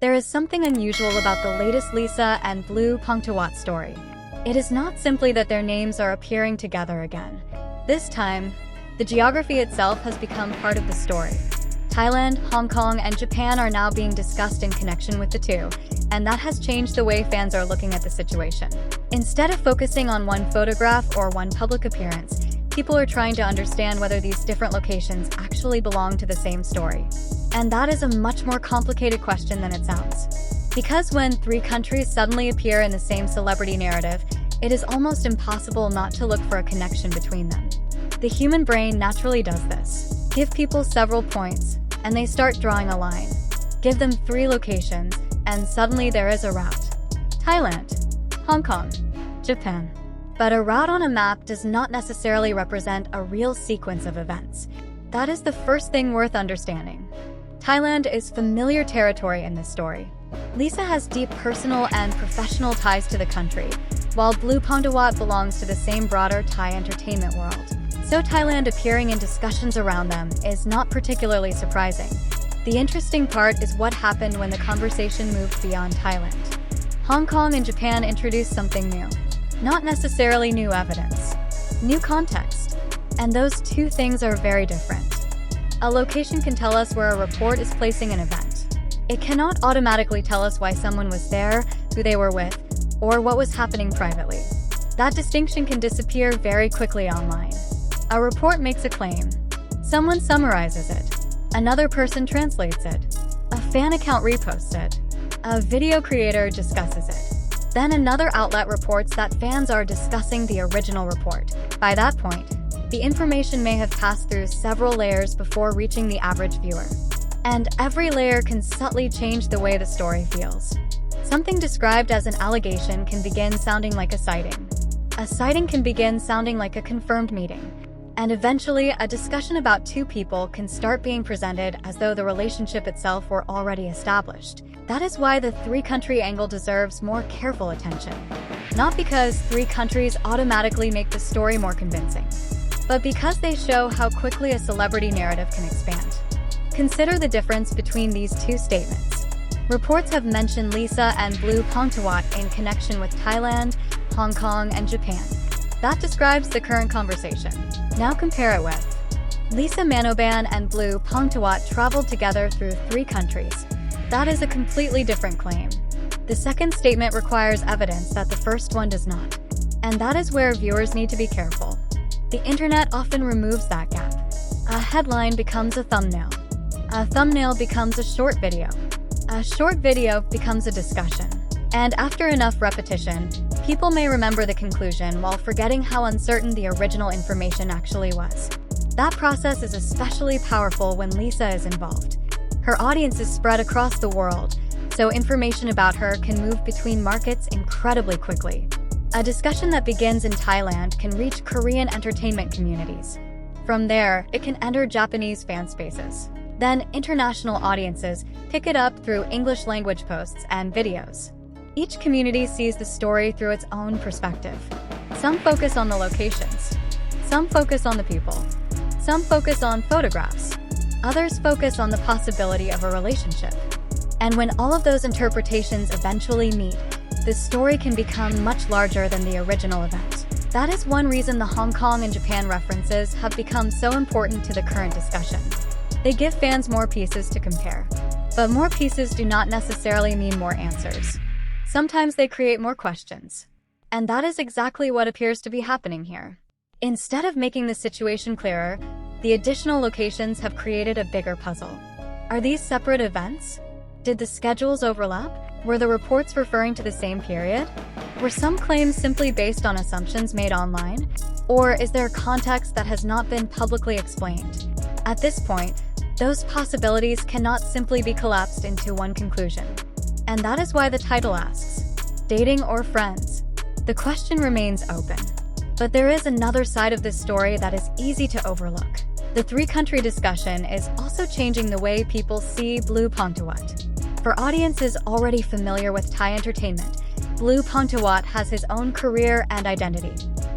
There is something unusual about the latest Lisa and Pongtiwat story. It is not simply that their names are appearing together again. This time, the geography itself has become part of the story. Thailand, Hong Kong, and Japan are now being discussed in connection with the two, and that has changed the way fans are looking at the situation. Instead of focusing on one photograph or one public appearance, people are trying to understand whether these different locations actually belong to the same story. And that is a much more complicated question than it sounds. Because when three countries suddenly appear in the same celebrity narrative, it is almost impossible not to look for a connection between them. The human brain naturally does this. Give people several points, and they start drawing a line. Give them 3 locations, and suddenly there is a route. Thailand, Hong Kong, Japan. But a route on a map does not necessarily represent a real sequence of events. That is the first thing worth understanding. Thailand is familiar territory in this story. Lisa has deep personal and professional ties to the country, while Pongtiwat belongs to the same broader Thai entertainment world. So Thailand appearing in discussions around them is not particularly surprising. The interesting part is what happened when the conversation moved beyond Thailand. Hong Kong and Japan introduced something new. Not necessarily new evidence, new context. And those two things are very different. A location can tell us where a report is placing an event. It cannot automatically tell us why someone was there, who they were with, or what was happening privately. That distinction can disappear very quickly online. A report makes a claim. Someone summarizes it. Another person translates it. A fan account reposts it. A video creator discusses it. Then another outlet reports that fans are discussing the original report. By that point, the information may have passed through several layers before reaching the average viewer. And every layer can subtly change the way the story feels. Something described as an allegation can begin sounding like a sighting. A sighting can begin sounding like a confirmed meeting. And eventually, a discussion about 2 people can start being presented as though the relationship itself were already established. That is why the 3-country angle deserves more careful attention. Not because 3 countries automatically make the story more convincing, but because they show how quickly a celebrity narrative can expand. Consider the difference between these 2 statements. Reports have mentioned Lisa and Pongtiwat in connection with Thailand, Hong Kong, and Japan. That describes the current conversation. Now compare it with Lisa Manoban and Pongtiwat traveled together through 3 countries. That is a completely different claim. The second statement requires evidence that the first one does not. And that is where viewers need to be careful. The internet often removes that gap. A headline becomes a thumbnail. A thumbnail becomes a short video. A short video becomes a discussion. And after enough repetition, people may remember the conclusion while forgetting how uncertain the original information actually was. That process is especially powerful when Lisa is involved. Her audience is spread across the world, so information about her can move between markets incredibly quickly. A discussion that begins in Thailand can reach Korean entertainment communities. From there, it can enter Japanese fan spaces. Then, international audiences pick it up through English language posts and videos. Each community sees the story through its own perspective. Some focus on the locations. Some focus on the people. Some focus on photographs. Others focus on the possibility of a relationship. And when all of those interpretations eventually meet, the story can become much larger than the original event. That is one reason the Hong Kong and Japan references have become so important to the current discussion. They give fans more pieces to compare. But more pieces do not necessarily mean more answers. Sometimes they create more questions. And that is exactly what appears to be happening here. Instead of making the situation clearer, the additional locations have created a bigger puzzle. Are these separate events? Did the schedules overlap? Were the reports referring to the same period? Were some claims simply based on assumptions made online? Or is there context that has not been publicly explained? At this point, those possibilities cannot simply be collapsed into one conclusion. And that is why the title asks, dating or friends? The question remains open. But there is another side of this story that is easy to overlook. The 3-country discussion is also changing the way people see Pongtiwat. For audiences already familiar with Thai entertainment, Pongtiwat has his own career and identity.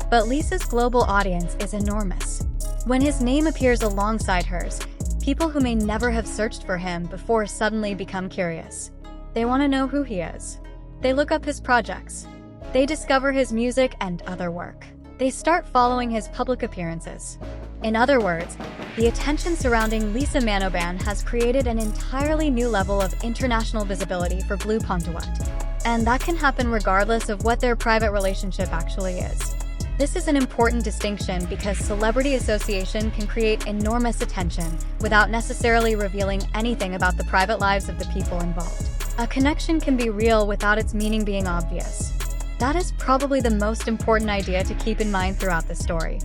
But Lisa's global audience is enormous. When his name appears alongside hers, people who may never have searched for him before suddenly become curious. They want to know who he is. They look up his projects. They discover his music and other work. They start following his public appearances. In other words, the attention surrounding Lisa Manoban has created an entirely new level of international visibility for Pongtiwat. And that can happen regardless of what their private relationship actually is. This is an important distinction because celebrity association can create enormous attention without necessarily revealing anything about the private lives of the people involved. A connection can be real without its meaning being obvious. That is probably the most important idea to keep in mind throughout the story.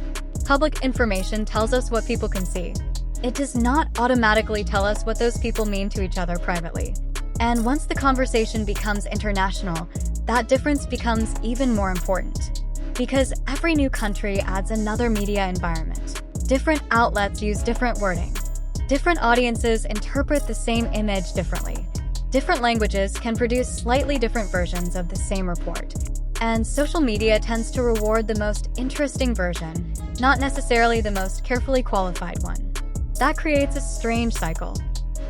Public information tells us what people can see. It does not automatically tell us what those people mean to each other privately. And once the conversation becomes international, that difference becomes even more important. Because every new country adds another media environment. Different outlets use different wording. Different audiences interpret the same image differently. Different languages can produce slightly different versions of the same report. And social media tends to reward the most interesting version, not necessarily the most carefully qualified one. That creates a strange cycle.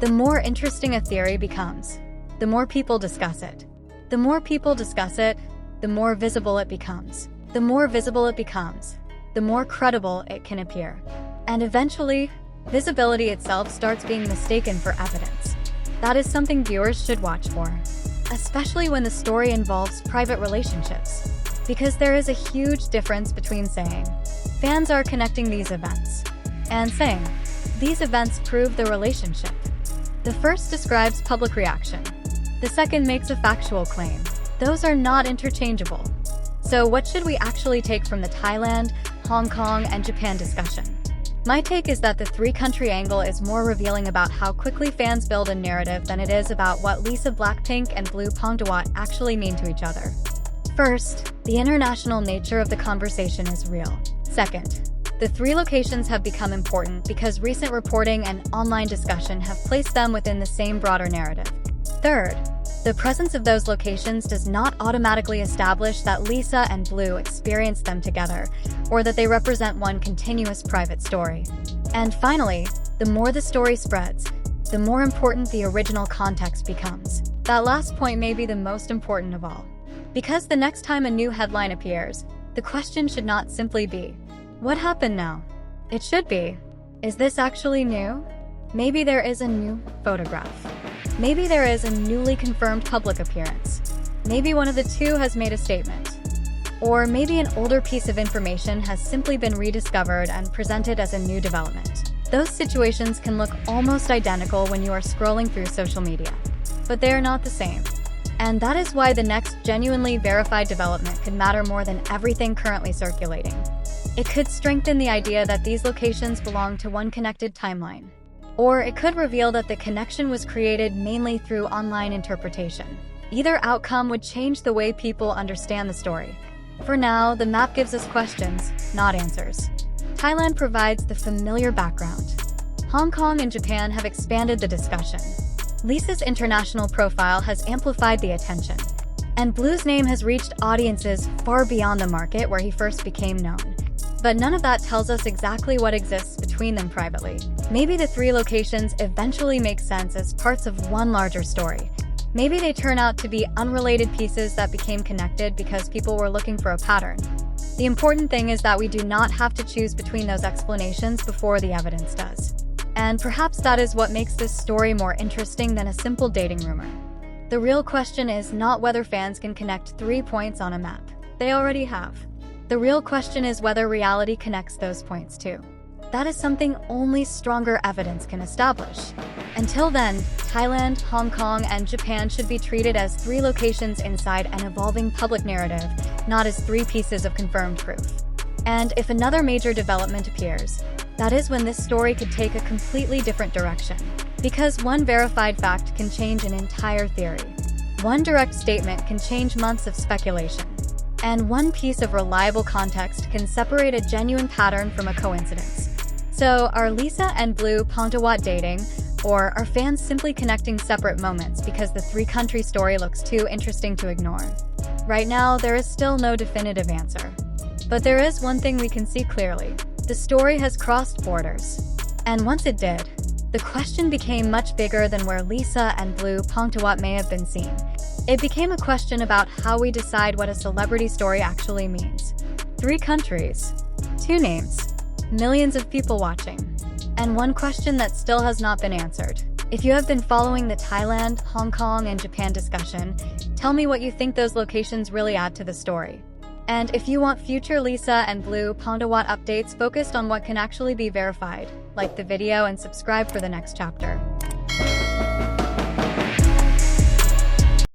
The more interesting a theory becomes, the more people discuss it. The more people discuss it, the more visible it becomes. The more visible it becomes, the more credible it can appear. And eventually, visibility itself starts being mistaken for evidence. That is something viewers should watch for, especially when the story involves private relationships, because there is a huge difference between saying, fans are connecting these events, and saying, these events prove the relationship. The first describes public reaction. The second makes a factual claim. Those are not interchangeable. So what should we actually take from the Thailand, Hong Kong, and Japan discussion? My take is that the three-country angle is more revealing about how quickly fans build a narrative than it is about what Lisa, BLACKPINK, and Pongtiwat actually mean to each other. First, the international nature of the conversation is real. Second, the three locations have become important because recent reporting and online discussion have placed them within the same broader narrative. Third, the presence of those locations does not automatically establish that Lisa and Blue experienced them together, or that they represent one continuous private story. And finally, the more the story spreads, the more important the original context becomes. That last point may be the most important of all. Because the next time a new headline appears, the question should not simply be, what happened now? It should be, is this actually new? Maybe there is a new photograph. Maybe there is a newly confirmed public appearance. Maybe one of the two has made a statement. Or maybe an older piece of information has simply been rediscovered and presented as a new development. Those situations can look almost identical when you are scrolling through social media, but they are not the same. And that is why the next genuinely verified development could matter more than everything currently circulating. It could strengthen the idea that these locations belong to one connected timeline. Or it could reveal that the connection was created mainly through online interpretation. Either outcome would change the way people understand the story. For now, the map gives us questions, not answers. Thailand provides the familiar background. Hong Kong and Japan have expanded the discussion. Lisa's international profile has amplified the attention. And Blue's name has reached audiences far beyond the market where he first became known. But none of that tells us exactly what exists between them privately. Maybe the three locations eventually make sense as parts of one larger story. Maybe they turn out to be unrelated pieces that became connected because people were looking for a pattern. The important thing is that we do not have to choose between those explanations before the evidence does. And perhaps that is what makes this story more interesting than a simple dating rumor. The real question is not whether fans can connect 3 points on a map. They already have. The real question is whether reality connects those points too. That is something only stronger evidence can establish. Until then, Thailand, Hong Kong, and Japan should be treated as 3 locations inside an evolving public narrative, not as 3 pieces of confirmed proof. And if another major development appears, that is when this story could take a completely different direction. Because one verified fact can change an entire theory. One direct statement can change months of speculation. And one piece of reliable context can separate a genuine pattern from a coincidence. So, are Lisa and Pongtiwat dating, or are fans simply connecting separate moments because the 3-country story looks too interesting to ignore? Right now, there is still no definitive answer. But there is one thing we can see clearly. The story has crossed borders. And once it did, the question became much bigger than where Lisa and Pongtiwat may have been seen. It became a question about how we decide what a celebrity story actually means. 3 countries, 2 names, millions of people watching, and one question that still has not been answered. If you have been following the Thailand, Hong Kong, and Japan discussion, tell me what you think those locations really add to the story. And if you want future Lisa and Pongtiwat updates focused on what can actually be verified, like the video and subscribe for the next chapter.